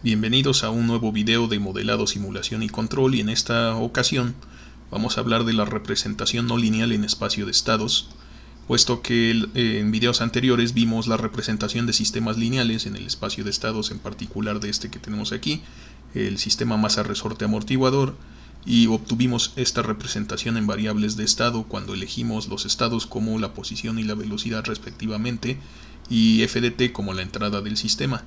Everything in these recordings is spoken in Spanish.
Bienvenidos a un nuevo video de modelado, simulación y control, y en esta ocasión vamos a hablar de la representación no lineal en espacio de estados, puesto que en videos anteriores vimos la representación de sistemas lineales en el espacio de estados, en particular de este que tenemos aquí, el sistema masa-resorte amortiguador, y obtuvimos esta representación en variables de estado cuando elegimos los estados como la posición y la velocidad respectivamente, y f de t como la entrada del sistema.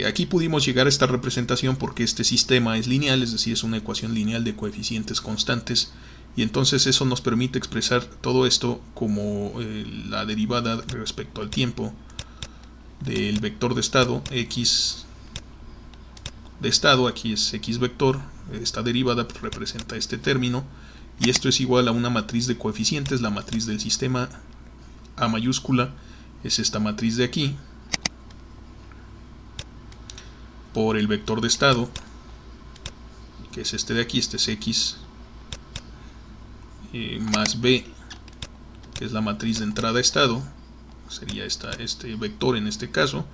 Aquí pudimos llegar a esta representación porque este sistema es lineal, es decir, es una ecuación lineal de coeficientes constantes, y entonces eso nos permite expresar todo esto como la derivada respecto al tiempo del vector de estado, x de estado, aquí es x vector, esta derivada representa este término, y esto es igual a una matriz de coeficientes, la matriz del sistema A mayúscula es esta matriz de aquí, por el vector de estado, que es este de aquí, este es x más b, que es la matriz de entrada a estado, sería este vector en este caso,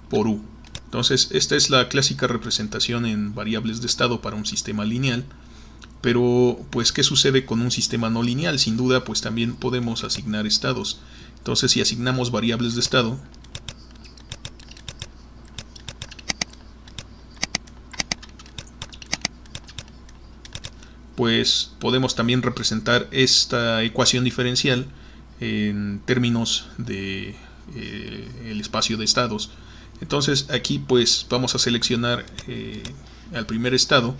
por u. Entonces esta es la clásica representación en variables de estado para un sistema lineal. Pero pues ¿qué sucede con un sistema no lineal? Sin duda pues también podemos asignar estados. Entonces si asignamos variables de estado, pues podemos también representar esta ecuación diferencial en términos de el espacio de estados. Entonces aquí pues vamos a seleccionar al primer estado.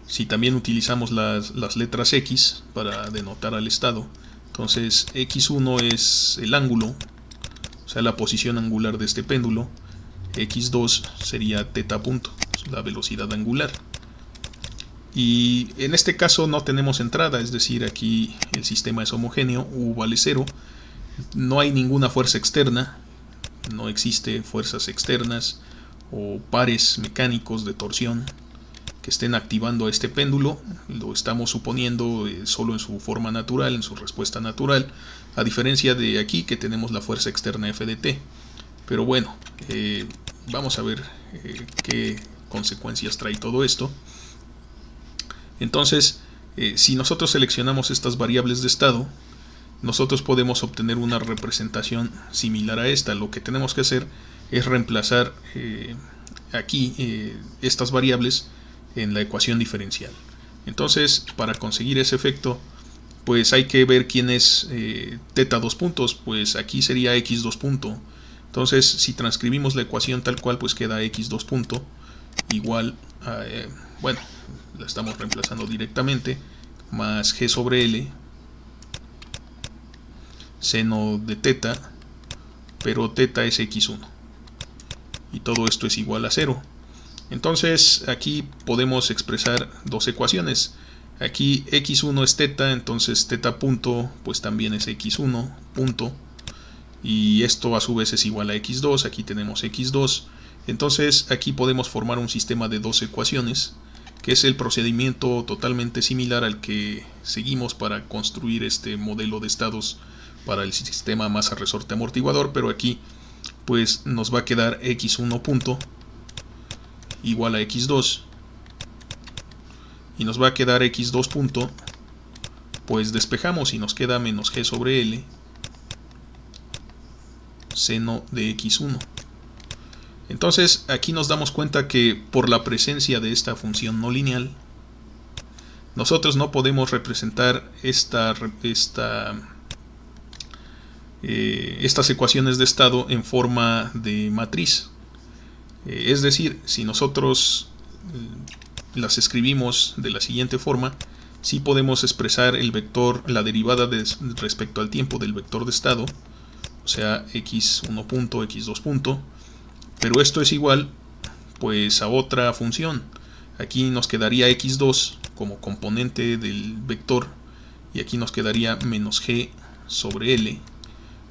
Si también utilizamos las letras X para denotar al estado, entonces x1 es el ángulo, o sea la posición angular de este péndulo, x2 sería θ punto, la velocidad angular. Y en este caso no tenemos entrada, es decir, aquí el sistema es homogéneo, u vale 0, no hay ninguna fuerza externa, no existe fuerzas externas o pares mecánicos de torsión que estén activando a este péndulo, lo estamos suponiendo solo en su forma natural, en su respuesta natural, a diferencia de aquí que tenemos la fuerza externa F de t. Pero bueno, vamos a ver qué consecuencias trae todo esto. Entonces, si nosotros seleccionamos estas variables de estado, nosotros podemos obtener una representación similar a esta. Lo que tenemos que hacer es reemplazar aquí estas variables en la ecuación diferencial. Entonces, para conseguir ese efecto, pues hay que ver quién es θ2 puntos, pues aquí sería x2 punto. Entonces, si transcribimos la ecuación tal cual, pues queda x2 punto igual a, bueno, la estamos reemplazando directamente, más g sobre l seno de θ, pero θ es x1 y todo esto es igual a 0. Entonces aquí podemos expresar dos ecuaciones. Aquí x1 es θ, entonces θ punto pues también es x1 punto, y esto a su vez es igual a x2, aquí tenemos x2. Entonces aquí podemos formar un sistema de dos ecuaciones, que es el procedimiento totalmente similar al que seguimos para construir este modelo de estados para el sistema masa-resorte amortiguador, pero aquí pues nos va a quedar x1 punto igual a x2, y nos va a quedar x2 punto, pues despejamos y nos queda menos g sobre l seno de x1. Entonces aquí nos damos cuenta que por la presencia de esta función no lineal, nosotros no podemos representar estas ecuaciones de estado en forma de matriz. Es decir, si nosotros las escribimos de la siguiente forma, sí podemos expresar el vector, la derivada respecto al tiempo del vector de estado, o sea x1 punto, x2 punto, pero esto es igual pues a otra función. Aquí nos quedaría x2 como componente del vector, y aquí nos quedaría menos g sobre l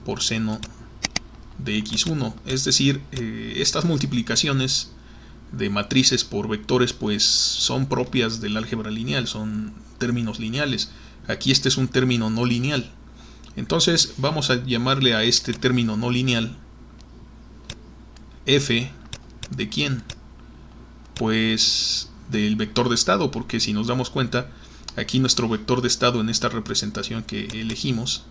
por seno de x1. Es decir, estas multiplicaciones de matrices por vectores pues son propias del álgebra lineal, son términos lineales. Aquí este es un término no lineal. Entonces vamos a llamarle a este término no lineal f de quién, pues del vector de estado, porque si nos damos cuenta, aquí nuestro vector de estado en esta representación que elegimos,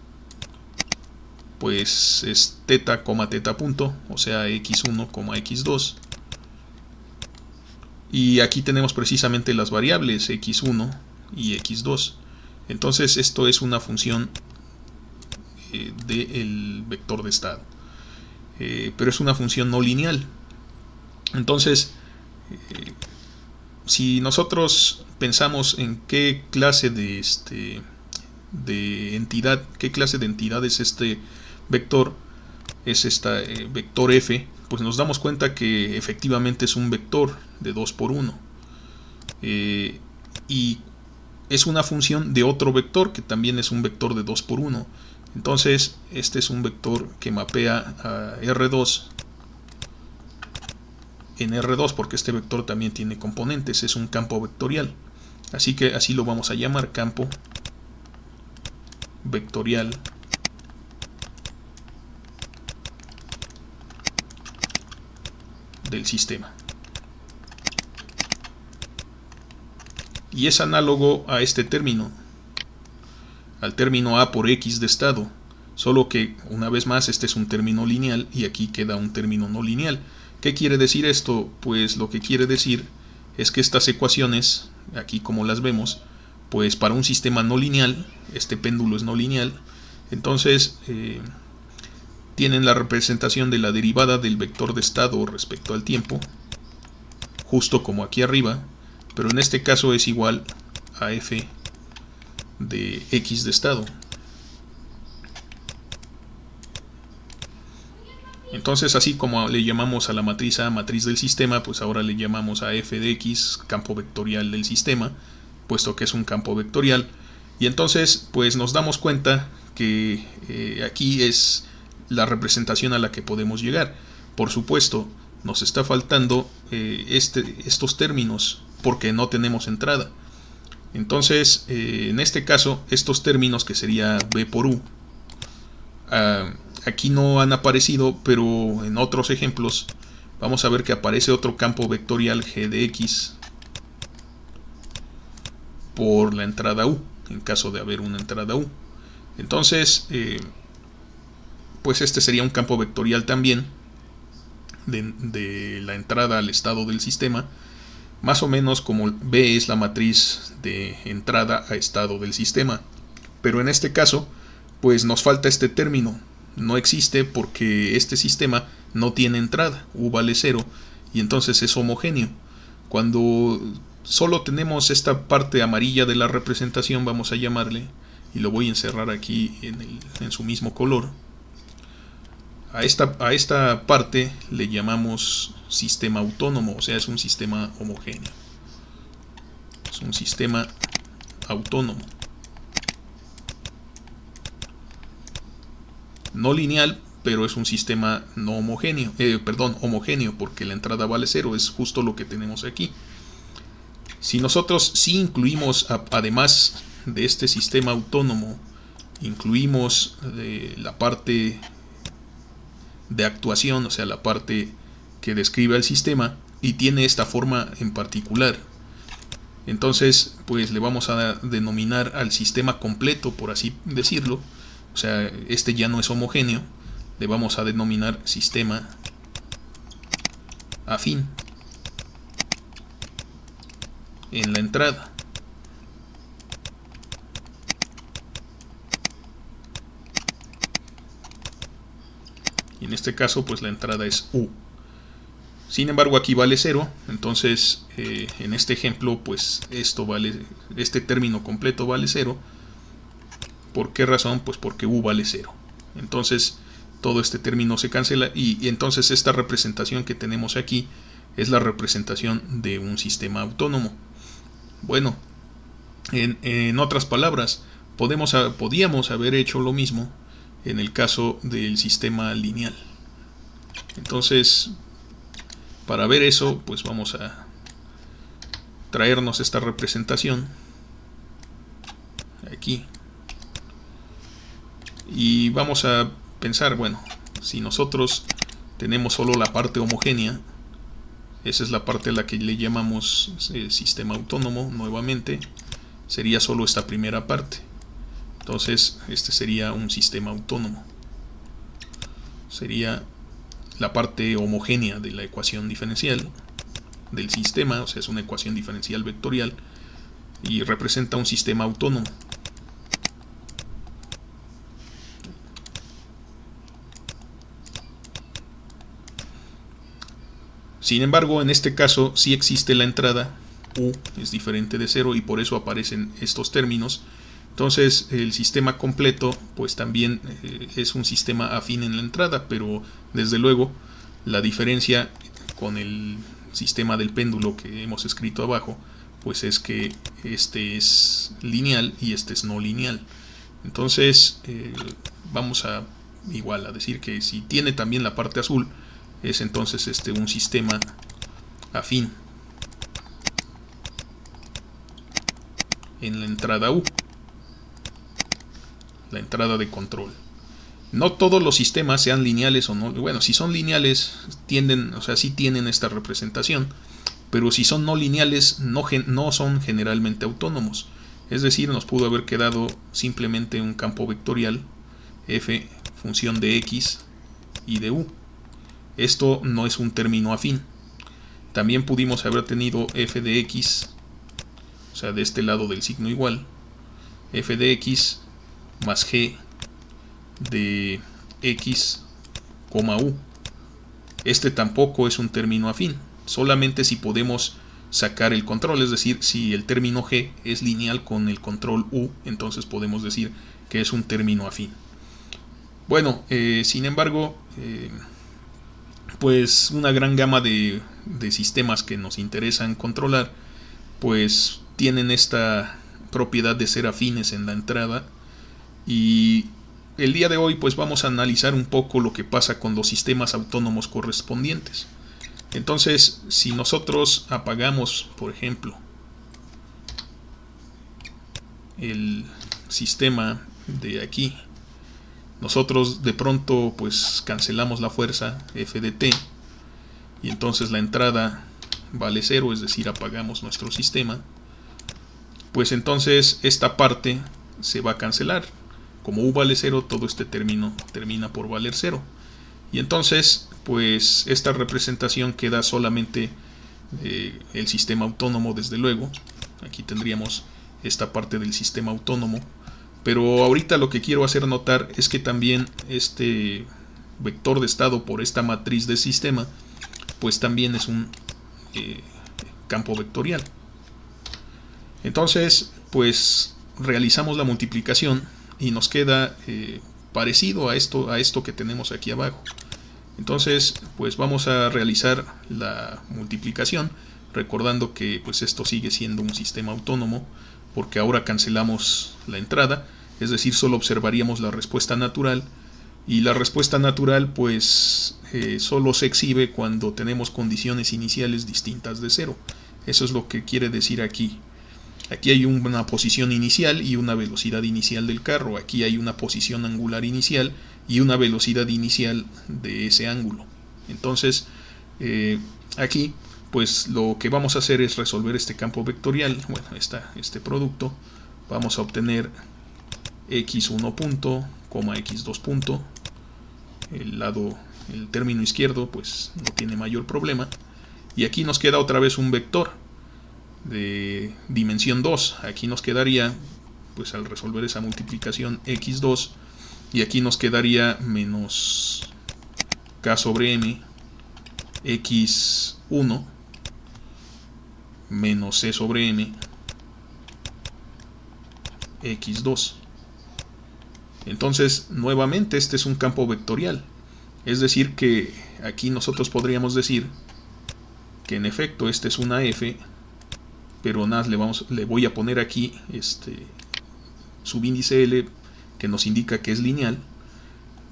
pues es teta, teta punto, o sea x1, x2. Y aquí tenemos precisamente las variables x1 y x2. Entonces esto es una función del vector de estado. Pero es una función no lineal. Entonces, si nosotros pensamos en qué clase de entidad, qué clase de entidad es este vector, es esta vector f, pues nos damos cuenta que efectivamente es un vector de 2 por 1. Y es una función de otro vector que también es un vector de 2 por 1. Entonces este es un vector que mapea a R2 en R2, porque este vector también tiene componentes, es un campo vectorial. Así que así lo vamos a llamar, campo vectorial del sistema. Y es análogo a este término, al término A por X de estado, solo que una vez más este es un término lineal y aquí queda un término no lineal. ¿Qué quiere decir esto? Pues lo que quiere decir es que estas ecuaciones, aquí como las vemos, pues para un sistema no lineal, este péndulo es no lineal, entonces tienen la representación de la derivada del vector de estado respecto al tiempo, justo como aquí arriba, pero en este caso es igual a f de x de estado. Entonces, así como le llamamos a la matriz A matriz del sistema, pues ahora le llamamos a f de x campo vectorial del sistema, puesto que es un campo vectorial. Y entonces pues nos damos cuenta que aquí es la representación a la que podemos llegar. Por supuesto, nos está faltando estos términos porque no tenemos entrada. Entonces, en este caso, estos términos que sería b por u, aquí no han aparecido, pero en otros ejemplos vamos a ver que aparece otro campo vectorial g de x por la entrada u, en caso de haber una entrada u. Entonces, pues este sería un campo vectorial también de la entrada al estado del sistema, más o menos como B es la matriz de entrada a estado del sistema. Pero en este caso, pues nos falta este término. No existe porque este sistema no tiene entrada, u vale 0, y entonces es homogéneo. Cuando solo tenemos esta parte amarilla de la representación, vamos a llamarle, y lo voy a encerrar aquí en su mismo color, a esta parte le llamamos sistema autónomo, o sea, es un sistema homogéneo. Es un sistema autónomo. No lineal, pero es un sistema no homogéneo, homogéneo, porque la entrada vale 0, es justo lo que tenemos aquí. Si nosotros sí incluimos, además de este sistema autónomo, incluimos la parte de actuación, o sea, la parte que describe al sistema y tiene esta forma en particular, entonces pues le vamos a denominar al sistema completo, por así decirlo. O sea, este ya no es homogéneo, le vamos a denominar sistema afín en la entrada. Y en este caso pues la entrada es U. Sin embargo aquí vale 0, entonces en este ejemplo pues este término completo vale 0. ¿Por qué razón? Pues porque U vale 0. Entonces todo este término se cancela y entonces esta representación que tenemos aquí es la representación de un sistema autónomo. Bueno, en otras palabras, podíamos haber hecho lo mismo en el caso del sistema lineal. Entonces, para ver eso, pues vamos a traernos esta representación aquí y vamos a pensar, bueno, si nosotros tenemos solo la parte homogénea. Esa es la parte a la que le llamamos sistema autónomo. Nuevamente sería solo esta primera parte. Entonces este sería un sistema autónomo. Sería la parte homogénea de la ecuación diferencial del sistema, o sea, es una ecuación diferencial vectorial y representa un sistema autónomo. Sin embargo, en este caso sí existe la entrada, U es diferente de 0 y por eso aparecen estos términos. Entonces el sistema completo pues también es un sistema afín en la entrada, pero desde luego la diferencia con el sistema del péndulo que hemos escrito abajo pues es que este es lineal y este es no lineal. Entonces vamos a igual a decir que si tiene también la parte azul es entonces un sistema afín en la entrada U, la entrada de control. No todos los sistemas sean lineales o no, bueno, si son lineales tienden, o sea, sí tienen esta representación, pero si son no lineales no son generalmente autónomos. Es decir, nos pudo haber quedado simplemente un campo vectorial f función de x y de u. Esto no es un término afín. También pudimos haber tenido f de x, o sea, de este lado del signo igual, f de x más g de x, u. Este tampoco es un término afín, solamente si podemos sacar el control, es decir, si el término g es lineal con el control u, entonces podemos decir que es un término afín. Bueno, sin embargo, pues una gran gama de sistemas que nos interesan controlar, pues tienen esta propiedad de ser afines en la entrada, y el día de hoy pues vamos a analizar un poco lo que pasa con los sistemas autónomos correspondientes. Entonces, si nosotros apagamos, por ejemplo, el sistema de aquí, nosotros de pronto pues cancelamos la fuerza F de t y entonces la entrada vale 0, es decir, apagamos nuestro sistema, pues entonces esta parte se va a cancelar. Como u vale 0, todo este término termina por valer 0. Y entonces, pues esta representación queda solamente el sistema autónomo, desde luego. Aquí tendríamos esta parte del sistema autónomo. Pero ahorita lo que quiero hacer notar es que también este vector de estado por esta matriz de sistema, pues también es un campo vectorial. Entonces, pues realizamos la multiplicación y nos queda parecido a esto que tenemos aquí abajo. Entonces, pues vamos a realizar la multiplicación, recordando que pues esto sigue siendo un sistema autónomo, porque ahora cancelamos la entrada, es decir, solo observaríamos la respuesta natural, y la respuesta natural pues solo se exhibe cuando tenemos condiciones iniciales distintas de 0. Eso es lo que quiere decir aquí. Aquí hay una posición inicial y una velocidad inicial del carro. Aquí hay una posición angular inicial y una velocidad inicial de ese ángulo. Entonces, aquí, pues lo que vamos a hacer es resolver este campo vectorial. Bueno, este producto. Vamos a obtener x1 punto, x2 punto. El término izquierdo, pues no tiene mayor problema. Y aquí nos queda otra vez un vector de dimensión 2. Aquí nos quedaría, pues al resolver esa multiplicación, x2, y aquí nos quedaría menos k sobre m, x1 menos c sobre m, x2. Entonces, nuevamente, este es un campo vectorial. Es decir, que aquí nosotros podríamos decir que en efecto este es una f, pero nada, le voy a poner aquí subíndice L, que nos indica que es lineal,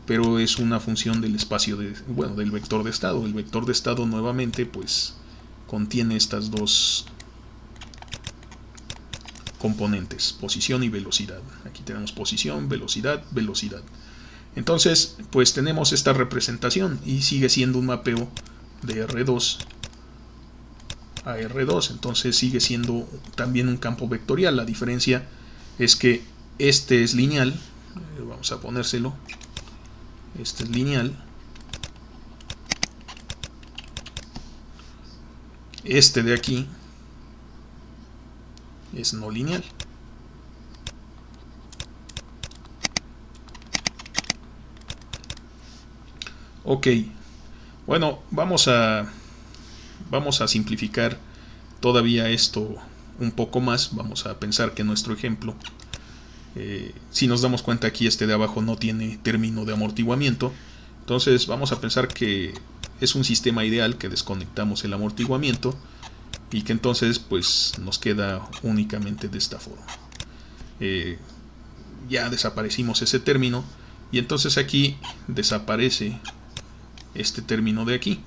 pero es una función del espacio del vector de estado. El vector de estado nuevamente pues contiene estas dos componentes, posición y velocidad. Aquí tenemos posición, velocidad, velocidad. Entonces, pues tenemos esta representación y sigue siendo un mapeo de R2 a R2. Entonces sigue siendo también un campo vectorial. La diferencia es que este es lineal. Vamos a ponérselo. Este es lineal. Este de aquí es no lineal. Ok, bueno, vamos a simplificar todavía esto un poco más. Vamos a pensar que nuestro ejemplo, si nos damos cuenta aquí este de abajo no tiene término de amortiguamiento, entonces vamos a pensar que es un sistema ideal, que desconectamos el amortiguamiento y que entonces pues nos queda únicamente de esta forma. Ya desaparecimos ese término y entonces aquí desaparece este término de aquí.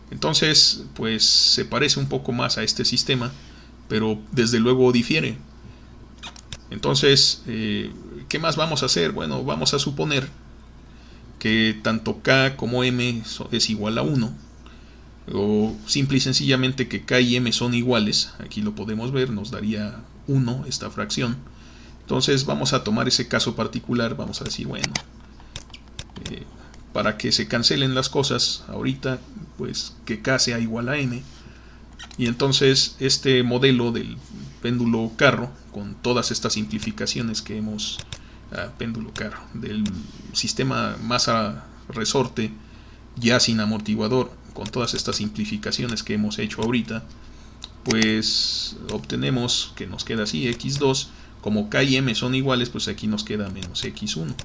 Entonces pues se parece un poco más a este sistema, pero desde luego difiere. Entonces, ¿qué más vamos a hacer? Bueno, vamos a suponer que tanto K como M es igual a 1, o simple y sencillamente que K y M son iguales. Aquí lo podemos ver, nos daría 1 esta fracción. Entonces vamos a tomar ese caso particular, vamos a decir, bueno, para que se cancelen las cosas ahorita, pues que K sea igual a M. Y entonces este modelo del péndulo carro, con todas estas simplificaciones que hemos, péndulo carro, del sistema masa resorte ya sin amortiguador, con todas estas simplificaciones que hemos hecho ahorita, pues obtenemos que nos queda así, x2, como K y M son iguales, pues aquí nos queda menos x1.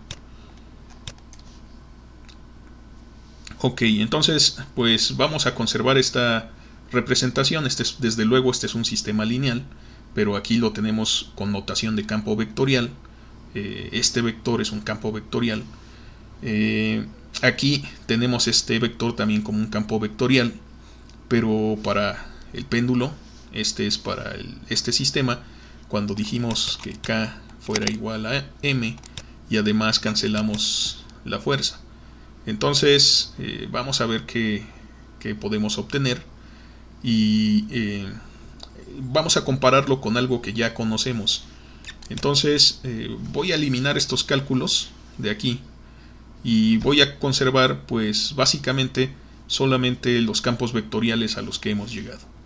Ok, entonces pues vamos a conservar esta representación. Desde luego este es un sistema lineal, pero aquí lo tenemos con notación de campo vectorial. Este vector es un campo vectorial. Aquí tenemos este vector también como un campo vectorial, pero para el péndulo, este es para este sistema, cuando dijimos que K fuera igual a M y además cancelamos la fuerza. Entonces vamos a ver qué podemos obtener y vamos a compararlo con algo que ya conocemos. Entonces voy a eliminar estos cálculos de aquí y voy a conservar pues básicamente solamente los campos vectoriales a los que hemos llegado.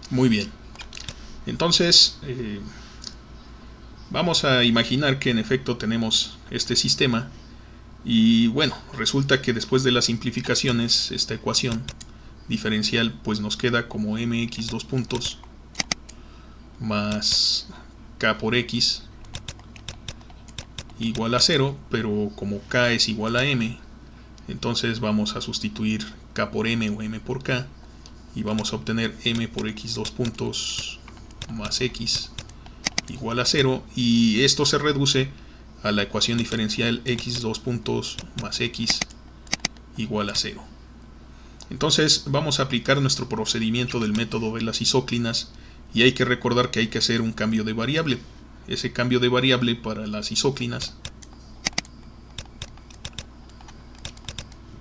Muy bien. Entonces, vamos a imaginar que en efecto tenemos este sistema y bueno, resulta que después de las simplificaciones, esta ecuación diferencial pues nos queda como mx dos puntos más k por x igual a 0, pero como k es igual a m, entonces vamos a sustituir k por m o m por k y vamos a obtener m por x dos puntos más x igual a 0, y esto se reduce a la ecuación diferencial x dos puntos más x igual a 0. Entonces vamos a aplicar nuestro procedimiento del método de las isóclinas y hay que recordar que hay que hacer un cambio de variable. Ese cambio de variable para las isóclinas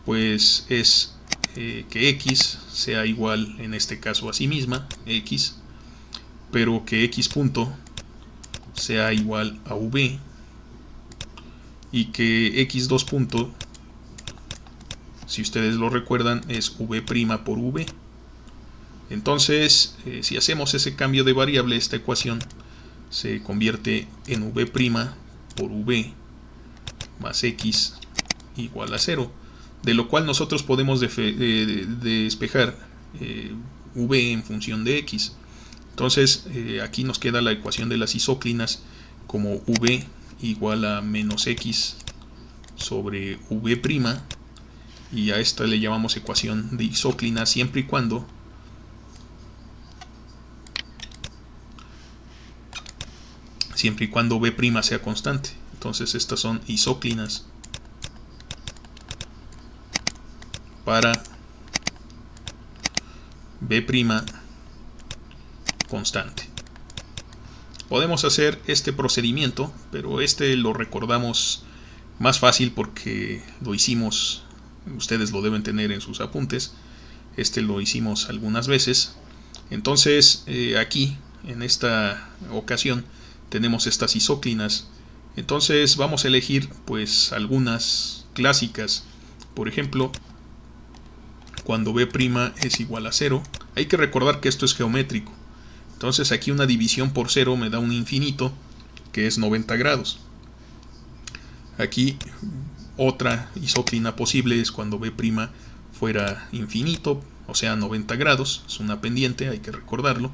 pues es que x sea igual en este caso a sí misma, x, pero que x punto sea igual a v y que x2 punto, si ustedes lo recuerdan, es v' por v. Entonces, si hacemos ese cambio de variable, esta ecuación se convierte en v' por v más x igual a 0, de lo cual nosotros podemos despejar v en función de x. Entonces aquí nos queda la ecuación de las isóclinas como v igual a menos x sobre v', y a esta le llamamos ecuación de isóclina siempre y cuando v' sea constante. Entonces estas son isóclinas para v' constante. Podemos hacer este procedimiento, pero este lo recordamos más fácil porque lo hicimos, ustedes lo deben tener en sus apuntes, este lo hicimos algunas veces. Entonces aquí en esta ocasión tenemos estas isóclinas. Entonces vamos a elegir pues algunas clásicas. Por ejemplo, cuando v' es igual a 0, hay que recordar que esto es geométrico. Entonces aquí una división por 0 me da un infinito, que es 90 grados. Aquí otra isóclina posible es cuando v' fuera infinito, o sea 90 grados, es una pendiente, hay que recordarlo.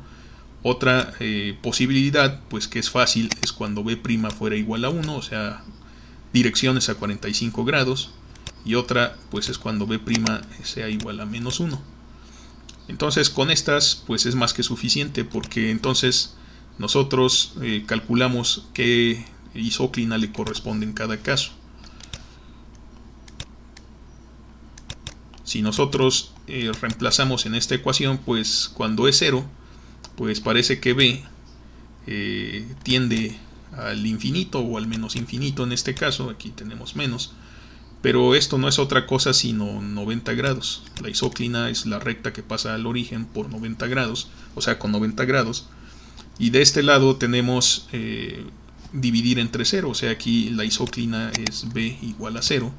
Otra posibilidad, pues que es fácil, es cuando v' fuera igual a 1, o sea direcciones a 45 grados. Y otra, pues es cuando v' sea igual a menos 1. Entonces con estas pues es más que suficiente, porque entonces nosotros calculamos qué isóclina le corresponde en cada caso. Si nosotros reemplazamos en esta ecuación, pues cuando es 0, pues parece que v tiende al infinito o al menos infinito en este caso. Aquí tenemos menos, pero esto no es otra cosa sino 90 grados. La isóclina es la recta que pasa al origen por 90 grados, o sea con 90 grados. Y de este lado tenemos dividir entre 0, o sea aquí la isóclina es v igual a 0.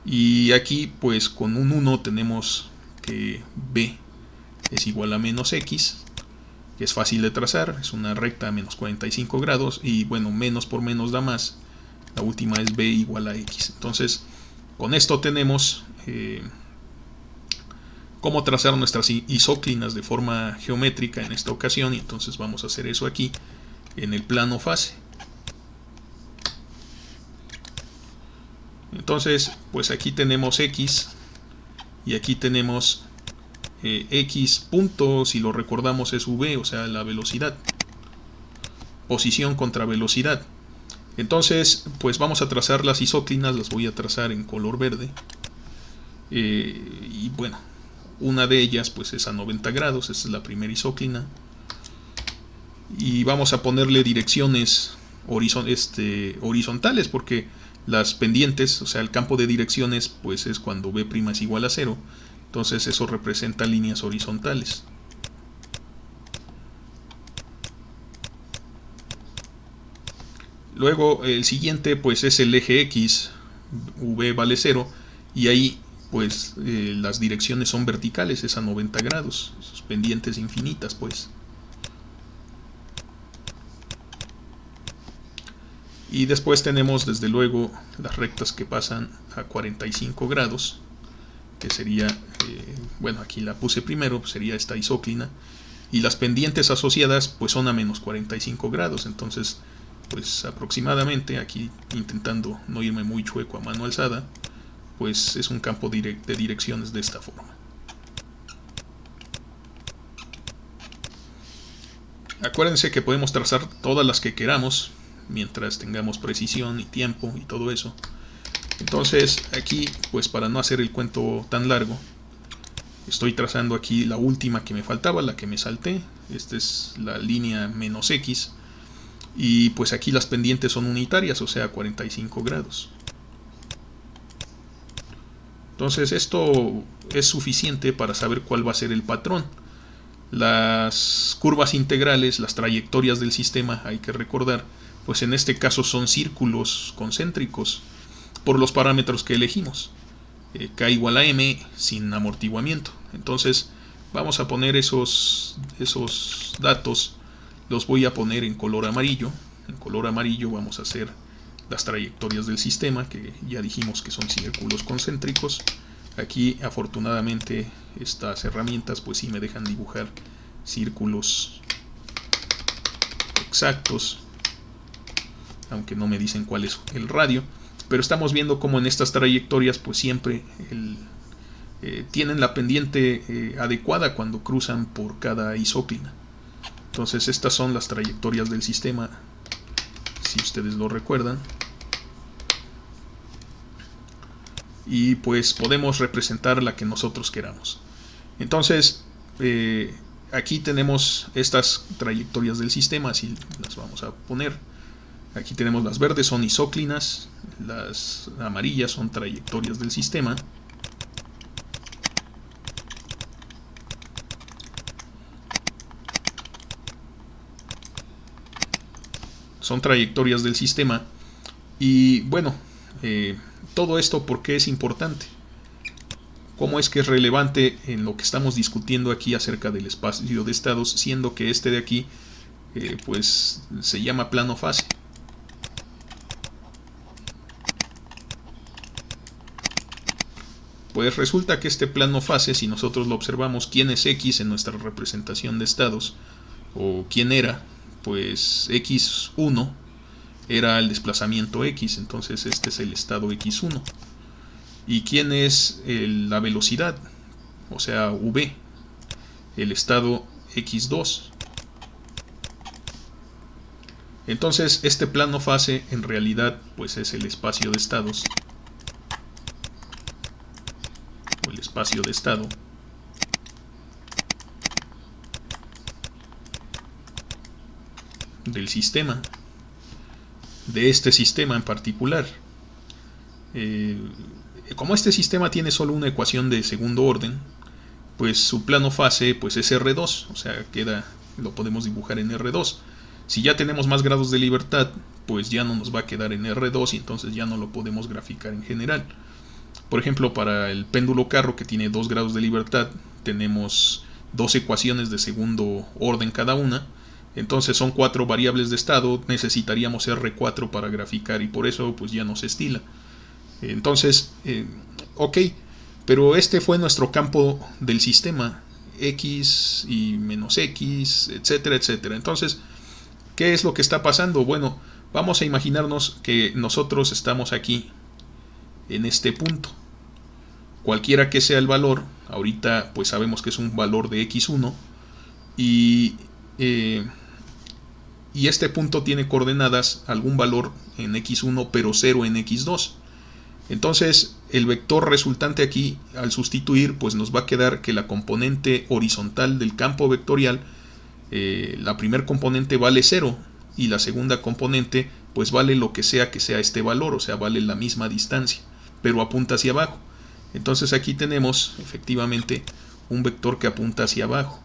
Y aquí pues con un 1 tenemos que v es igual a menos x, que es fácil de trazar, es una recta a menos 45 grados. Y bueno, menos por menos da más. La última es v igual a x. Entonces con esto tenemos cómo trazar nuestras isóclinas de forma geométrica en esta ocasión, y entonces vamos a hacer eso aquí en el plano fase. Entonces pues aquí tenemos x y aquí tenemos x punto, si lo recordamos es v, o sea la velocidad, posición contra velocidad. Entonces pues vamos a trazar las isóclinas, las voy a trazar en color verde. Y bueno, una de ellas pues es a 90 grados, esta es la primera isóclina. Y vamos a ponerle direcciones horizontales, porque las pendientes, o sea el campo de direcciones, pues es cuando v' es igual a 0. Entonces eso representa líneas horizontales. Luego el siguiente pues es el eje x, v vale 0, y ahí pues las direcciones son verticales, es a 90 grados, sus pendientes infinitas pues. Y después tenemos desde luego las rectas que pasan a 45 grados, que sería, bueno aquí la puse primero, sería esta isóclina, y las pendientes asociadas pues son a menos 45 grados, entonces pues aproximadamente, aquí intentando no irme muy chueco a mano alzada, pues es un campo de direcciones de esta forma. Acuérdense que podemos trazar todas las que queramos mientras tengamos precisión y tiempo y todo eso. Entonces aquí pues para no hacer el cuento tan largo, estoy trazando aquí la última que me faltaba, la que me salté. Esta es la línea menos x. Y pues aquí las pendientes son unitarias, o sea 45 grados. Entonces esto es suficiente para saber cuál va a ser el patrón. Las curvas integrales, las trayectorias del sistema, hay que recordar, pues en este caso son círculos concéntricos. por los parámetros que elegimos. K igual a M sin amortiguamiento. Entonces vamos a poner esos datos, los voy a poner en color amarillo. En color amarillo vamos a hacer las trayectorias del sistema, que ya dijimos que son círculos concéntricos. Aquí afortunadamente estas herramientas pues sí me dejan dibujar círculos exactos, aunque no me dicen cuál es el radio, pero estamos viendo cómo en estas trayectorias pues siempre tienen la pendiente adecuada cuando cruzan por cada isóclina. Entonces estas son las trayectorias del sistema, si ustedes lo recuerdan, y pues podemos representar la que nosotros queramos. Entonces aquí tenemos estas trayectorias del sistema, así las vamos a poner. Aquí tenemos las verdes, son isóclinas, las amarillas son trayectorias del sistema. Son trayectorias del sistema. Y bueno, todo esto, ¿por qué es importante? ¿Cómo es que es relevante en lo que estamos discutiendo aquí acerca del espacio de estados, siendo que este de aquí pues se llama plano fase? Pues resulta que este plano fase, si nosotros lo observamos, ¿quién es X en nuestra representación de estados? ¿O quién era? Pues X1 era el desplazamiento X, entonces este es el estado X1. ¿Y quién es la velocidad? O sea, V, el estado X2. Entonces este plano fase en realidad pues es el espacio de estados, o el espacio de estado del sistema, de este sistema en particular. Como este sistema tiene solo una ecuación de segundo orden, pues su plano fase pues es R2, o sea, lo podemos dibujar en R2. Si ya tenemos más grados de libertad, pues ya no nos va a quedar en R2 y entonces ya no lo podemos graficar en general. Por ejemplo, para el péndulo carro, que tiene 2 grados de libertad, tenemos 2 ecuaciones de segundo orden cada una. Entonces son 4 variables de estado, necesitaríamos R4 para graficar y por eso pues ya no se estila. Entonces, ok, pero este fue nuestro campo del sistema, X y menos X, etcétera, etcétera. Entonces, ¿qué es lo que está pasando? Bueno, vamos a imaginarnos que nosotros estamos aquí, en este punto. Cualquiera que sea el valor, ahorita pues sabemos que es un valor de X1 y este punto tiene coordenadas algún valor en X1 pero 0 en X2. Entonces el vector resultante aquí, al sustituir, pues nos va a quedar que la componente horizontal del campo vectorial, la primer componente vale 0 y la segunda componente pues vale lo que sea este valor, o sea, vale la misma distancia, pero apunta hacia abajo. Entonces aquí tenemos efectivamente un vector que apunta hacia abajo.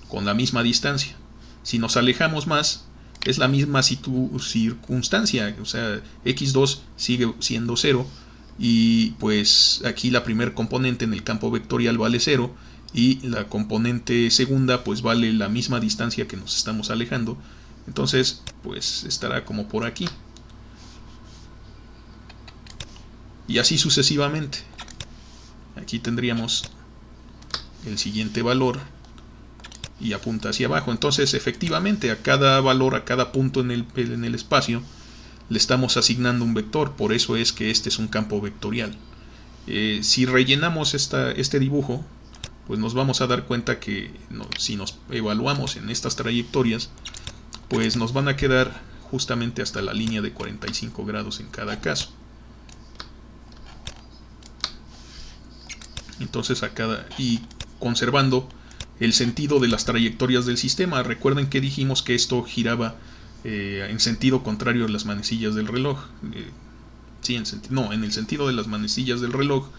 Con la misma distancia. Si nos alejamos más, es la misma circunstancia, o sea, X2 sigue siendo 0 y pues aquí la primer componente en el campo vectorial vale 0 y la componente segunda pues vale la misma distancia que nos estamos alejando. Entonces pues estará como por aquí. Y así sucesivamente. Aquí tendríamos el siguiente valor y apunta hacia abajo. Entonces efectivamente a cada valor, a cada punto en el espacio le estamos asignando un vector. Por eso es que este es un campo vectorial. Si rellenamos este dibujo, pues nos vamos a dar cuenta que si nos evaluamos en estas trayectorias, pues nos van a quedar justamente hasta la línea de 45 grados en cada caso. Entonces y conservando el sentido de las trayectorias del sistema. Recuerden que dijimos que esto giraba en sentido contrario a las manecillas del reloj. En el sentido de las manecillas del reloj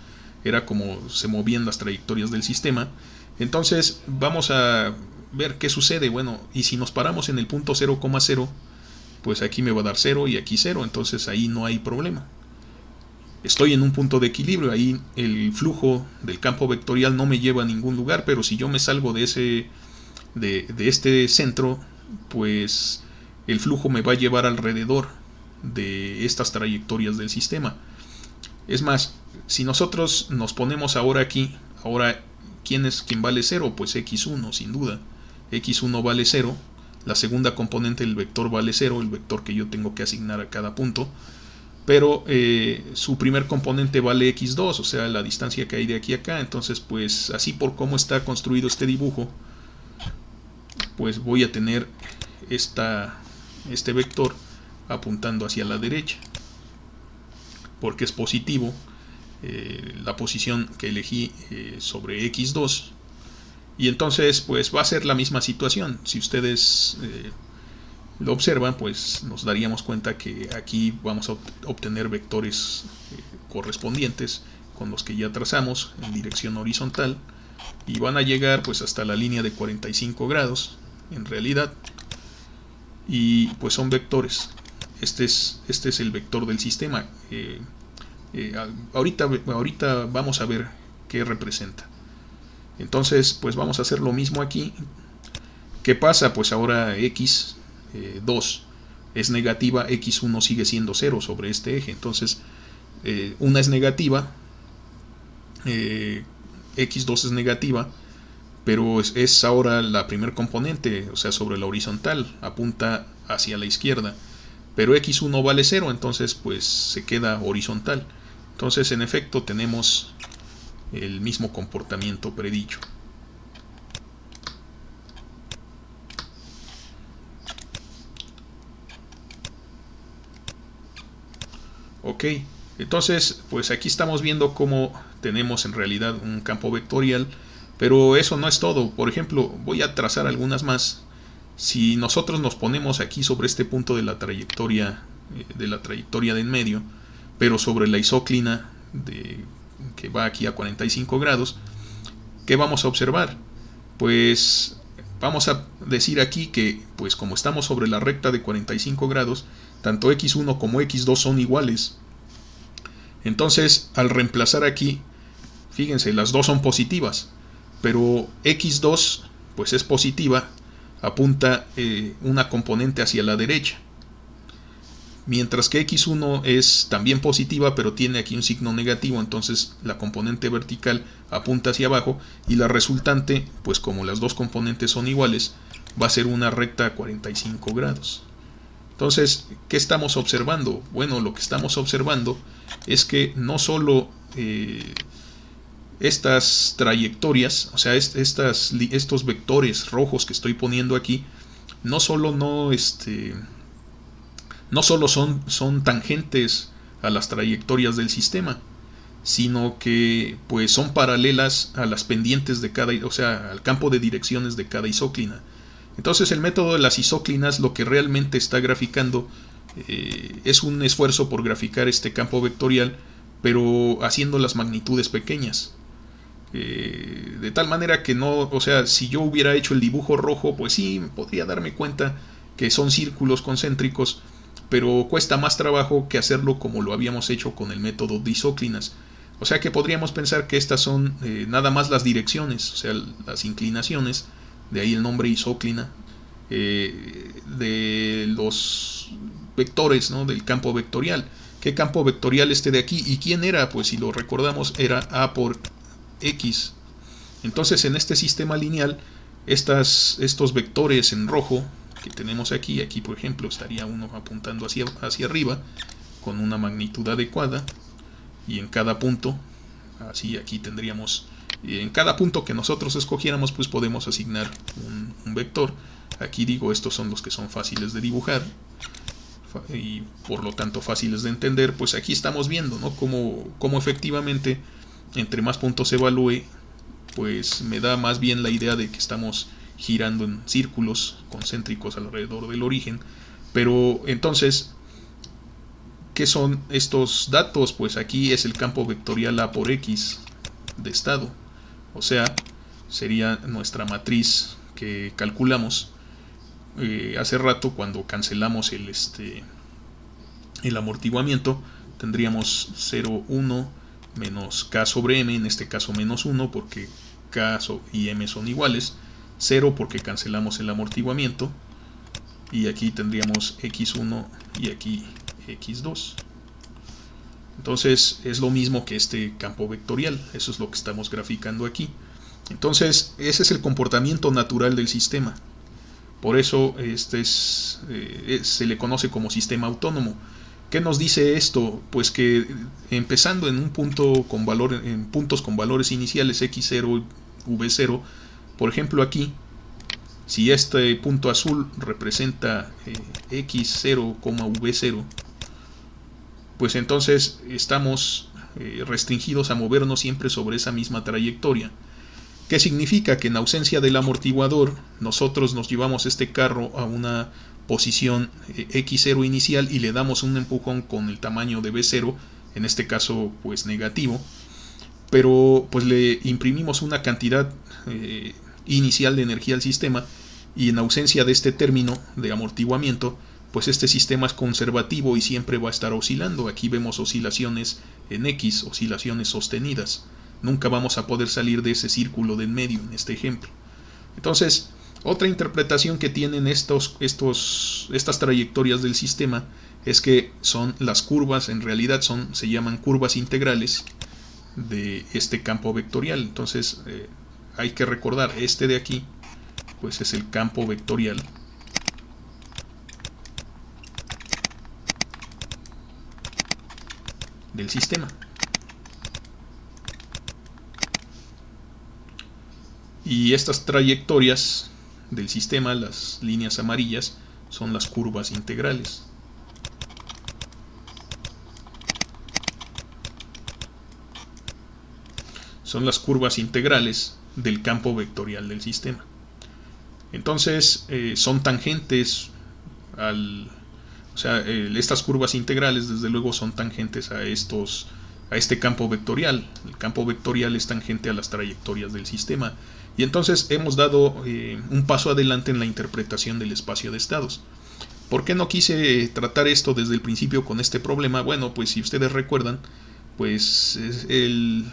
era como se movían las trayectorias del sistema. Entonces vamos a ver qué sucede. Bueno, y si nos paramos en el punto 0,0, pues aquí me va a dar 0 y aquí 0, entonces ahí no hay problema. Estoy en un punto de equilibrio, ahí el flujo del campo vectorial no me lleva a ningún lugar, pero si yo me salgo de este centro, pues el flujo me va a llevar alrededor de estas trayectorias del sistema. Es más, si nosotros nos ponemos ahora aquí, ahora ¿quién vale 0? Pues x1, sin duda. x1 vale 0, la segunda componente del vector vale 0, el vector que yo tengo que asignar a cada punto, pero su primer componente vale x2, o sea, la distancia que hay de aquí a acá. Entonces, pues así por cómo está construido este dibujo, pues voy a tener este vector apuntando hacia la derecha, porque es positivo la posición que elegí sobre x2. Y entonces pues va a ser la misma situación. Si ustedes lo observan, pues nos daríamos cuenta que aquí vamos a obtener vectores correspondientes con los que ya trazamos en dirección horizontal, y van a llegar pues hasta la línea de 45 grados en realidad, y pues son vectores. Este es el vector del sistema. Ahorita vamos a ver qué representa. Entonces pues vamos a hacer lo mismo aquí. ¿Qué pasa? Pues ahora x2 es negativa, x1 sigue siendo 0 sobre este eje. Entonces una es negativa, x2 es negativa, pero es ahora la primer componente, o sea, sobre la horizontal, apunta hacia la izquierda. Pero x1 vale 0, entonces pues se queda horizontal. Entonces en efecto tenemos el mismo comportamiento predicho. Ok, entonces pues aquí estamos viendo cómo tenemos en realidad un campo vectorial, pero eso no es todo. Por ejemplo, voy a trazar algunas más. Si nosotros nos ponemos aquí sobre este punto de la trayectoria de en medio, pero sobre la isóclina que va aquí a 45 grados, ¿qué vamos a observar? Pues vamos a decir aquí que pues como estamos sobre la recta de 45 grados, tanto x1 como x2 son iguales. Entonces, al reemplazar aquí, fíjense, las dos son positivas, pero x2 pues es positiva, apunta una componente hacia la derecha, mientras que x1 es también positiva, pero tiene aquí un signo negativo. Entonces la componente vertical apunta hacia abajo, y la resultante, pues como las dos componentes son iguales, va a ser una recta a 45 grados. Entonces, ¿qué estamos observando? Bueno, lo que estamos observando es que no solo estas trayectorias, o sea, estos vectores rojos que estoy poniendo aquí, no solo son tangentes a las trayectorias del sistema, sino que pues son paralelas a las pendientes de cada, o sea, al campo de direcciones de cada isóclina. Entonces el método de las isóclinas lo que realmente está graficando es un esfuerzo por graficar este campo vectorial, pero haciendo las magnitudes pequeñas. De tal manera que no, o sea, si yo hubiera hecho el dibujo rojo, pues sí, podría darme cuenta que son círculos concéntricos, pero cuesta más trabajo que hacerlo como lo habíamos hecho con el método de isóclinas. O sea que podríamos pensar que estas son nada más las direcciones, o sea, las inclinaciones, de ahí el nombre isóclina, de los vectores, ¿no?, del campo vectorial. ¿Qué campo vectorial de aquí? ¿Y quién era? Pues si lo recordamos, era A por X. Entonces en este sistema lineal, estos vectores en rojo que tenemos aquí por ejemplo estaría uno apuntando hacia arriba con una magnitud adecuada, y en cada punto, así aquí tendríamos, en cada punto que nosotros escogiéramos, pues podemos asignar un vector. Aquí digo, estos son los que son fáciles de dibujar y por lo tanto fáciles de entender. Pues aquí estamos viendo, ¿no?, cómo efectivamente entre más puntos evalúe, pues me da más bien la idea de que estamos girando en círculos concéntricos alrededor del origen. Pero entonces, ¿qué son estos datos? Pues aquí es el campo vectorial A por X de estado, o sea, sería nuestra matriz que calculamos, hace rato, cuando cancelamos el amortiguamiento, tendríamos 0, 1 menos K sobre M, en este caso menos 1 porque K y M son iguales, 0 porque cancelamos el amortiguamiento, y aquí tendríamos x1 y aquí x2. Entonces es lo mismo que este campo vectorial, eso es lo que estamos graficando aquí. Entonces ese es el comportamiento natural del sistema. Por eso se le conoce como sistema autónomo. ¿Qué nos dice esto? Pues que empezando en un punto con en puntos con valores iniciales x0 y v0, por ejemplo aquí, si este punto azul representa x0, v0, pues entonces estamos restringidos a movernos siempre sobre esa misma trayectoria. ¿Qué significa? Que en ausencia del amortiguador, nosotros nos llevamos este carro a una posición x0 inicial y le damos un empujón con el tamaño de v0, en este caso pues negativo, pero pues le imprimimos una cantidad inicial de energía al sistema, y en ausencia de este término de amortiguamiento, pues este sistema es conservativo y siempre va a estar oscilando. Aquí vemos oscilaciones en X, oscilaciones sostenidas. Nunca vamos a poder salir de ese círculo de en medio en este ejemplo. Entonces, otra interpretación que tienen estas trayectorias del sistema es que son las curvas, en realidad se llaman curvas integrales de este campo vectorial. Entonces hay que recordar, este de aquí pues es el campo vectorial del sistema. Y estas trayectorias del sistema, las líneas amarillas, son las curvas integrales. Son las curvas integrales del campo vectorial del sistema. Entonces son tangentes estas curvas integrales desde luego son tangentes a este campo vectorial. El campo vectorial es tangente a las trayectorias del sistema. Y entonces hemos dado un paso adelante en la interpretación del espacio de estados. ¿Por qué no quise tratar esto desde el principio con este problema? Bueno, pues si ustedes recuerdan, pues el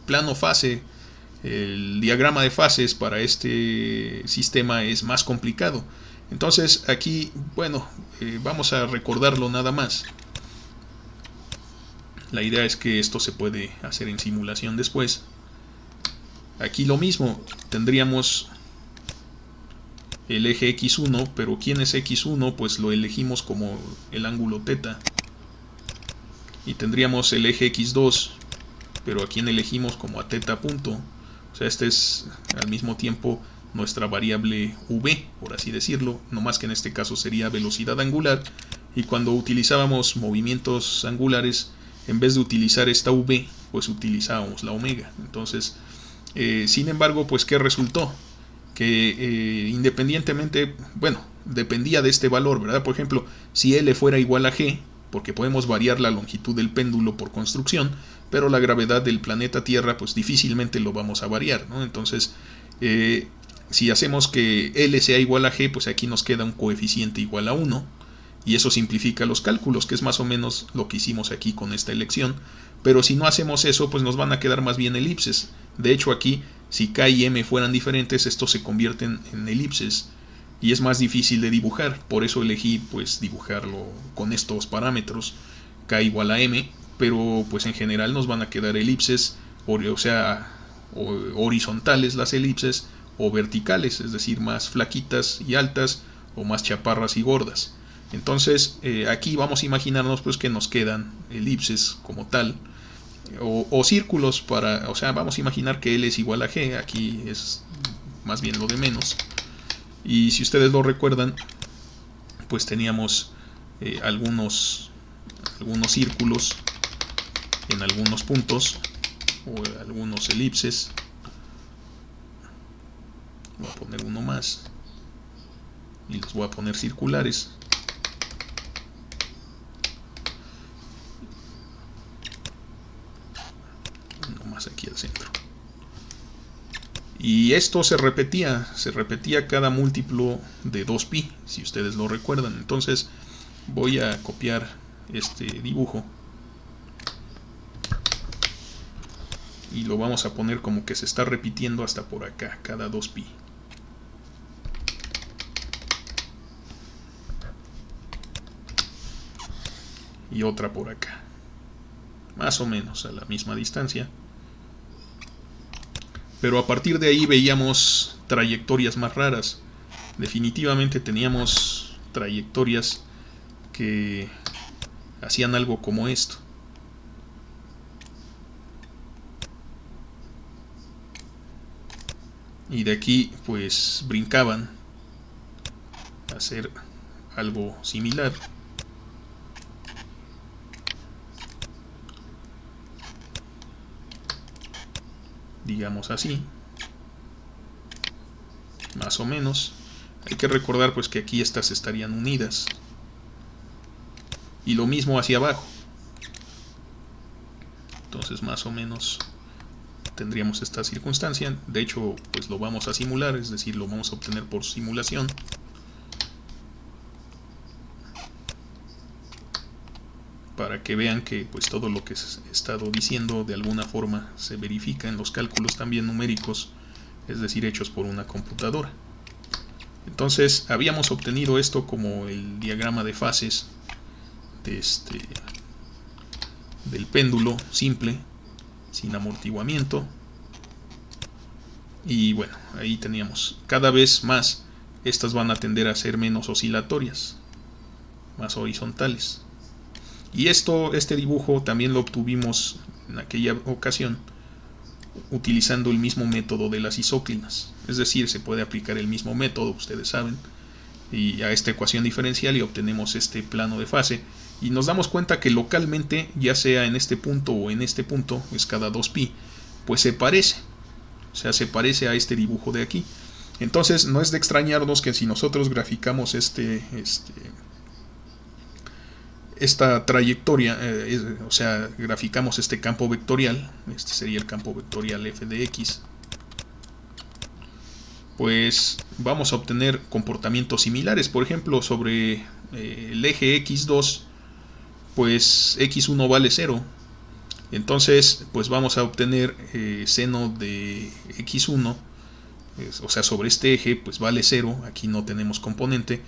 plano fase, el diagrama de fases para este sistema es más complicado. Entonces aquí, bueno, vamos a recordarlo nada más. La idea es que esto se puede hacer en simulación después. Aquí lo mismo, tendríamos el eje x1, pero ¿quién es x1? Pues lo elegimos como el ángulo θ. Y tendríamos el eje x2, pero ¿a quién elegimos como a θ punto? O sea, este es al mismo tiempo nuestra variable v, por así decirlo, no más que en este caso sería velocidad angular, y cuando utilizábamos movimientos angulares, en vez de utilizar esta v, pues utilizábamos la omega. Entonces, sin embargo, pues ¿qué resultó? Que independientemente, bueno, dependía de este valor, ¿verdad? Por ejemplo, si L fuera igual a G, porque podemos variar la longitud del péndulo por construcción, pero la gravedad del planeta Tierra pues difícilmente lo vamos a variar, ¿no? Entonces si hacemos que L sea igual a G, pues aquí nos queda un coeficiente igual a 1, y eso simplifica los cálculos, que es más o menos lo que hicimos aquí con esta elección. Pero si no hacemos eso, pues nos van a quedar más bien elipses. De hecho aquí, si K y M fueran diferentes, estos se convierten en elipses y es más difícil de dibujar. Por eso elegí pues dibujarlo con estos parámetros, K igual a M, pero pues en general nos van a quedar elipses, o sea, horizontales las elipses, o verticales, es decir, más flaquitas y altas, o más chaparras y gordas. Entonces aquí vamos a imaginarnos pues que nos quedan elipses como tal, o círculos o sea, vamos a imaginar que L es igual a G, aquí es más bien lo de menos. Y si ustedes lo recuerdan, pues teníamos algunos círculos en algunos puntos, o algunos elipses. Voy a poner uno más y los voy a poner circulares. Uno más aquí al centro. Y esto se repetía cada múltiplo de 2pi, si ustedes lo recuerdan. Entonces voy a copiar este dibujo y lo vamos a poner como que se está repitiendo hasta por acá, cada 2pi. Y otra por acá, más o menos a la misma distancia. Pero a partir de ahí veíamos trayectorias más raras. Definitivamente teníamos trayectorias que hacían algo como esto. Y de aquí pues brincaban a hacer algo similar. Digamos así, más o menos. Hay que recordar pues que aquí estas estarían unidas, y lo mismo hacia abajo. Entonces más o menos tendríamos esta circunstancia. De hecho pues lo vamos a simular, es decir, lo vamos a obtener por simulación. Para que vean que pues todo lo que he estado diciendo de alguna forma se verifica en los cálculos también numéricos, es decir, hechos por una computadora. Entonces habíamos obtenido esto como el diagrama de fases de del péndulo simple, sin amortiguamiento. Y bueno, ahí teníamos, cada vez más estas van a tender a ser menos oscilatorias, más horizontales. Y este dibujo también lo obtuvimos en aquella ocasión utilizando el mismo método de las isóclinas. Es decir, se puede aplicar el mismo método, ustedes saben, y a esta ecuación diferencial, y obtenemos este plano de fase. Y nos damos cuenta que localmente, ya sea en este punto o en este punto, es cada 2pi, pues se parece. O sea, se parece a este dibujo de aquí. Entonces no es de extrañarnos que si nosotros graficamos esta trayectoria, o sea, graficamos este campo vectorial, este sería el campo vectorial f de x, pues vamos a obtener comportamientos similares. Por ejemplo, sobre el eje x2, pues x1 vale 0. Entonces, pues vamos a obtener seno de x1, o sea, sobre este eje, pues vale 0. Aquí no tenemos componente,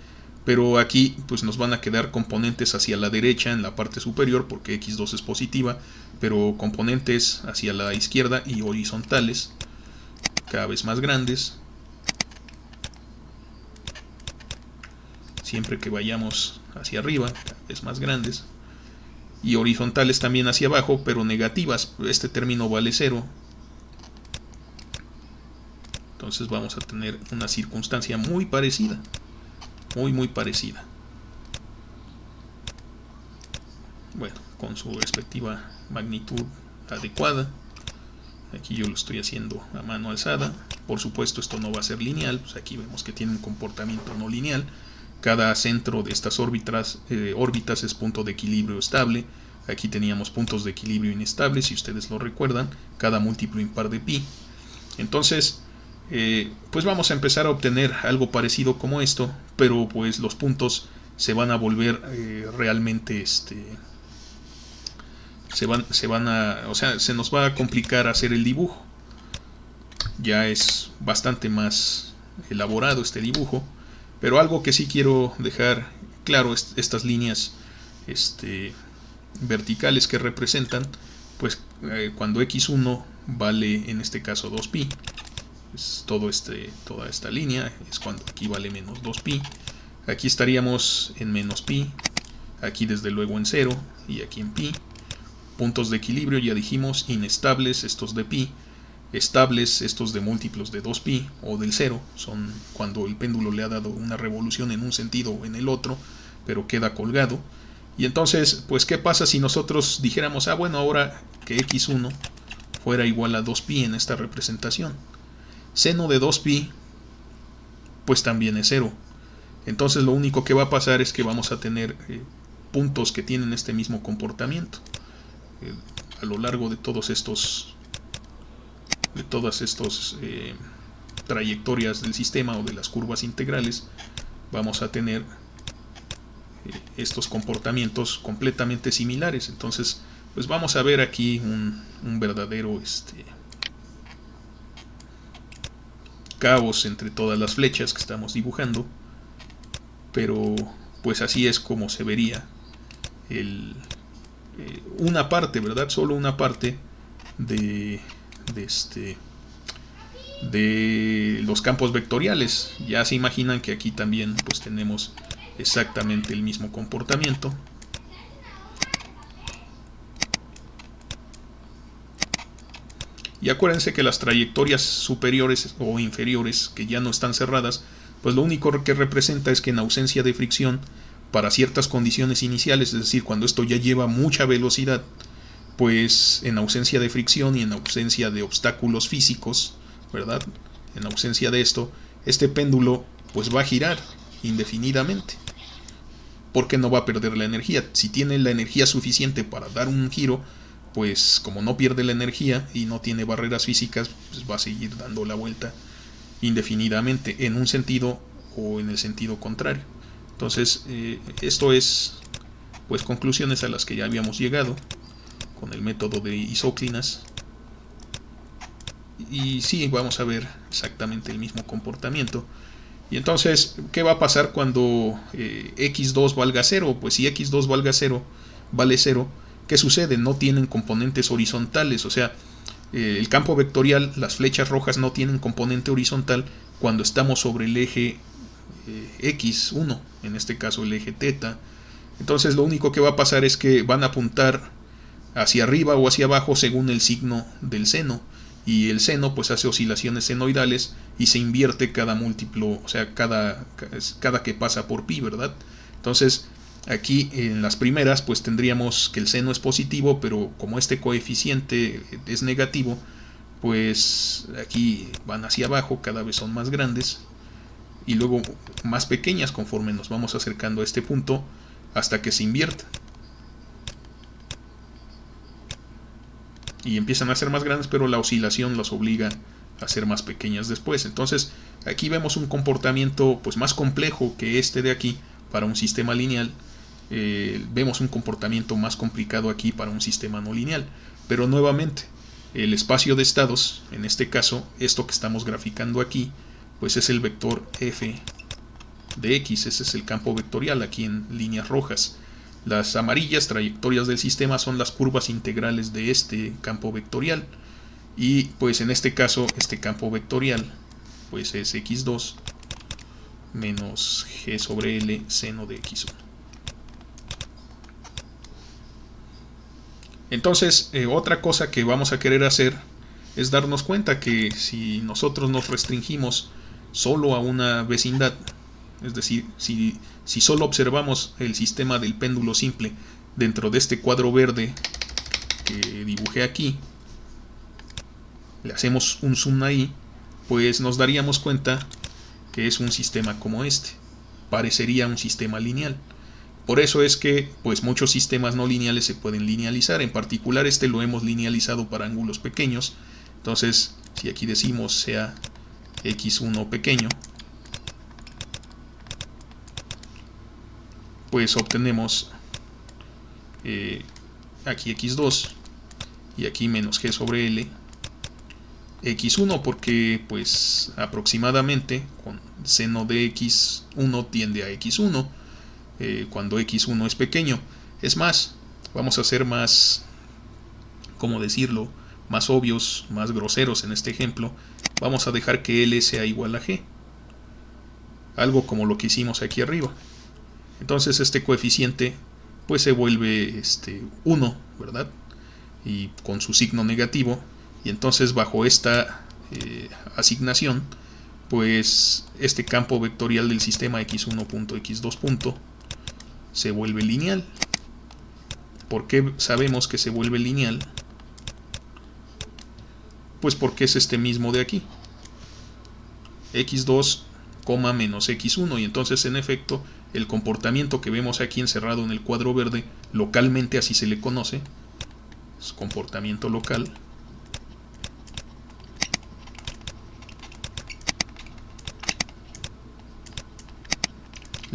pero aquí pues nos van a quedar componentes hacia la derecha en la parte superior, porque x2 es positiva, pero componentes hacia la izquierda y horizontales, cada vez más grandes, siempre que vayamos hacia arriba, cada vez más grandes, y horizontales también hacia abajo, pero negativas. Este término vale 0. Entonces vamos a tener una circunstancia muy parecida, muy parecida. Bueno, con su respectiva magnitud adecuada. Aquí yo lo estoy haciendo a mano alzada. Por supuesto esto no va a ser lineal, pues aquí vemos que tiene un comportamiento no lineal. Cada centro de estas órbitas es punto de equilibrio estable. Aquí teníamos puntos de equilibrio inestables, si ustedes lo recuerdan, cada múltiplo impar de pi. Entonces, pues vamos a empezar a obtener algo parecido como esto, pero pues los puntos se van a volver realmente o sea, se nos va a complicar hacer el dibujo. Ya es bastante más elaborado este dibujo, pero algo que sí quiero dejar claro, estas líneas verticales que representan, pues cuando x1 vale en este caso 2pi, es toda esta línea es cuando aquí vale menos 2pi. Aquí estaríamos en menos pi, aquí desde luego en 0 y aquí en pi. Puntos de equilibrio, ya dijimos, inestables estos de pi, estables estos de múltiplos de 2pi o del 0, son cuando el péndulo le ha dado una revolución en un sentido o en el otro, pero queda colgado. Y entonces, pues ¿qué pasa si nosotros dijéramos, bueno, ahora que x1 fuera igual a 2pi en esta representación? Seno de 2pi pues también es 0. Entonces lo único que va a pasar es que vamos a tener puntos que tienen este mismo comportamiento a lo largo de todos estos trayectorias del sistema o de las curvas integrales, vamos a tener estos comportamientos completamente similares. Entonces, pues vamos a ver aquí un verdadero caos entre todas las flechas que estamos dibujando, pero pues así es como se vería una parte, ¿verdad? Solo una parte de los campos vectoriales. Ya se imaginan que aquí también pues tenemos exactamente el mismo comportamiento. Y acuérdense que las trayectorias superiores o inferiores, que ya no están cerradas, pues lo único que representa es que en ausencia de fricción, para ciertas condiciones iniciales, es decir, cuando esto ya lleva mucha velocidad, pues en ausencia de fricción y en ausencia de obstáculos físicos, ¿verdad? En ausencia de esto, este péndulo pues va a girar indefinidamente, porque no va a perder la energía. Si tiene la energía suficiente para dar un giro, pues como no pierde la energía y no tiene barreras físicas, pues va a seguir dando la vuelta indefinidamente en un sentido o en el sentido contrario. Entonces, esto es pues conclusiones a las que ya habíamos llegado con el método de isóclinas. Y sí, vamos a ver exactamente el mismo comportamiento. Y entonces, ¿qué va a pasar cuando x2 valga 0? Pues si x2 vale 0, ¿qué sucede? No tienen componentes horizontales, o sea, el campo vectorial, las flechas rojas no tienen componente horizontal cuando estamos sobre el eje x1, en este caso el eje θ. Entonces lo único que va a pasar es que van a apuntar hacia arriba o hacia abajo según el signo del seno, y el seno pues hace oscilaciones senoidales y se invierte cada múltiplo, o sea, cada que pasa por pi, ¿verdad? Entonces aquí en las primeras pues tendríamos que el seno es positivo, pero como este coeficiente es negativo, pues aquí van hacia abajo, cada vez son más grandes y luego más pequeñas conforme nos vamos acercando a este punto hasta que se invierta. Y empiezan a ser más grandes, pero la oscilación los obliga a ser más pequeñas después. Entonces aquí vemos un comportamiento pues más complejo que este de aquí para un sistema lineal. Vemos un comportamiento más complicado aquí para un sistema no lineal. Pero nuevamente, el espacio de estados, en este caso, esto que estamos graficando aquí, pues es el vector f de x. Ese es el campo vectorial aquí en líneas rojas. Las amarillas trayectorias del sistema son las curvas integrales de este campo vectorial. Y pues en este caso, este campo vectorial pues es x2 menos g sobre l seno de x1. Entonces, otra cosa que vamos a querer hacer es darnos cuenta que si nosotros nos restringimos solo a una vecindad, es decir, si solo observamos el sistema del péndulo simple dentro de este cuadro verde que dibujé aquí, le hacemos un zoom ahí, pues nos daríamos cuenta que es un sistema como este. Parecería un sistema lineal. Por eso es que pues muchos sistemas no lineales se pueden linealizar. En particular este lo hemos linealizado para ángulos pequeños. Entonces, si aquí decimos sea x1 pequeño, pues obtenemos aquí x2 y aquí menos g sobre l x1, porque pues aproximadamente con seno de x1 tiende a x1 cuando x1 es pequeño. Es más, vamos a ser más, ¿cómo decirlo?, más obvios, más groseros en este ejemplo. Vamos a dejar que l sea igual a g, algo como lo que hicimos aquí arriba. Entonces este coeficiente pues se vuelve 1, ¿verdad? Y con su signo negativo. Y entonces bajo esta asignación, pues este campo vectorial del sistema x1.x2. Se vuelve lineal. ¿Por qué sabemos que se vuelve lineal? Pues porque es este mismo de aquí, x2, menos x1, y entonces en efecto el comportamiento que vemos aquí encerrado en el cuadro verde, localmente así se le conoce, es comportamiento local,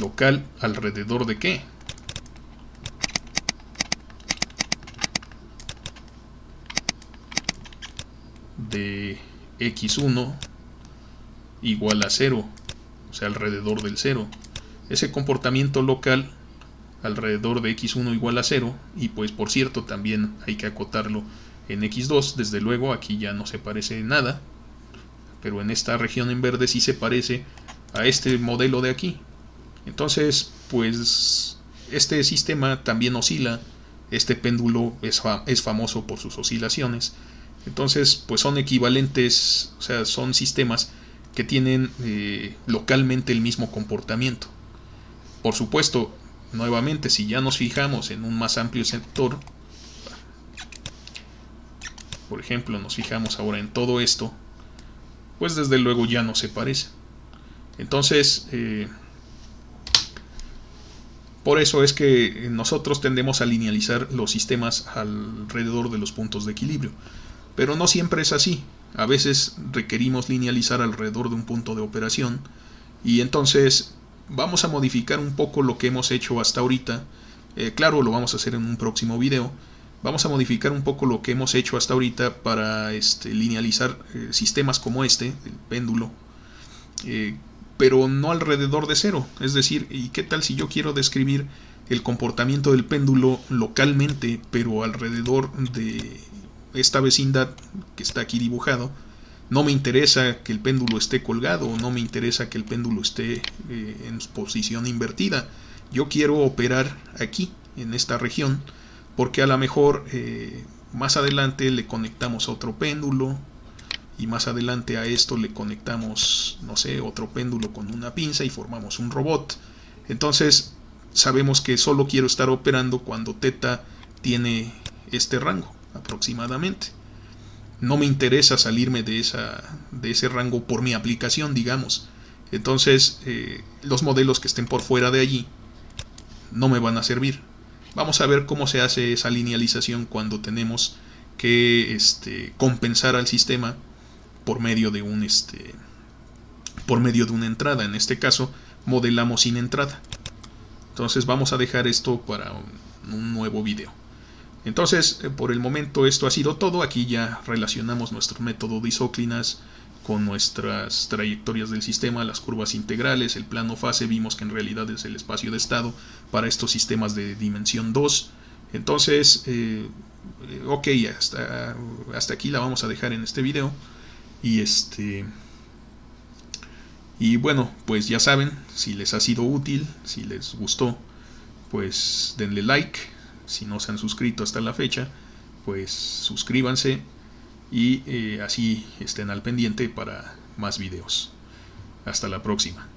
local alrededor de qué. De x1 igual a 0, o sea, alrededor del 0. Ese comportamiento local alrededor de x1 igual a 0, y pues por cierto también hay que acotarlo en x2, desde luego aquí ya no se parece nada, pero en esta región en verde sí se parece a este modelo de aquí. Entonces pues este sistema también oscila, este péndulo es famoso por sus oscilaciones. Entonces pues son equivalentes, o sea, son sistemas que tienen localmente el mismo comportamiento. Por supuesto, nuevamente, si ya nos fijamos en un más amplio sector, por ejemplo, nos fijamos ahora en todo esto, pues desde luego ya no se parece. Entonces, por eso es que nosotros tendemos a linealizar los sistemas alrededor de los puntos de equilibrio. Pero no siempre es así. A veces requerimos linealizar alrededor de un punto de operación, y entonces vamos a modificar un poco lo que hemos hecho hasta ahorita. Claro, lo vamos a hacer en un próximo video. Vamos a modificar un poco lo que hemos hecho hasta ahorita para linealizar sistemas como el péndulo, pero no alrededor de 0. Es decir, ¿y qué tal si yo quiero describir el comportamiento del péndulo localmente, pero alrededor de esta vecindad que está aquí dibujado? No me interesa que el péndulo esté colgado, no me interesa que el péndulo esté en posición invertida. Yo quiero operar aquí, en esta región, porque a lo mejor más adelante le conectamos otro péndulo, y más adelante a esto le conectamos, no sé, otro péndulo con una pinza y formamos un robot. Entonces sabemos que solo quiero estar operando cuando θ tiene este rango aproximadamente. No me interesa salirme de ese rango por mi aplicación, digamos. Entonces los modelos que estén por fuera de allí no me van a servir. Vamos a ver cómo se hace esa linealización cuando tenemos que compensar al sistema por medio de una entrada. En este caso modelamos sin entrada. Entonces vamos a dejar esto para un nuevo video. Entonces, por el momento esto ha sido todo. Aquí ya relacionamos nuestro método de isóclinas con nuestras trayectorias del sistema, las curvas integrales, el plano fase. Vimos que en realidad es el espacio de estado para estos sistemas de dimensión 2. Entonces, ok, hasta aquí la vamos a dejar en este video. Y bueno, pues ya saben, si les ha sido útil, si les gustó, pues denle like. Si no se han suscrito hasta la fecha, pues suscríbanse, y así estén al pendiente para más videos. Hasta la próxima.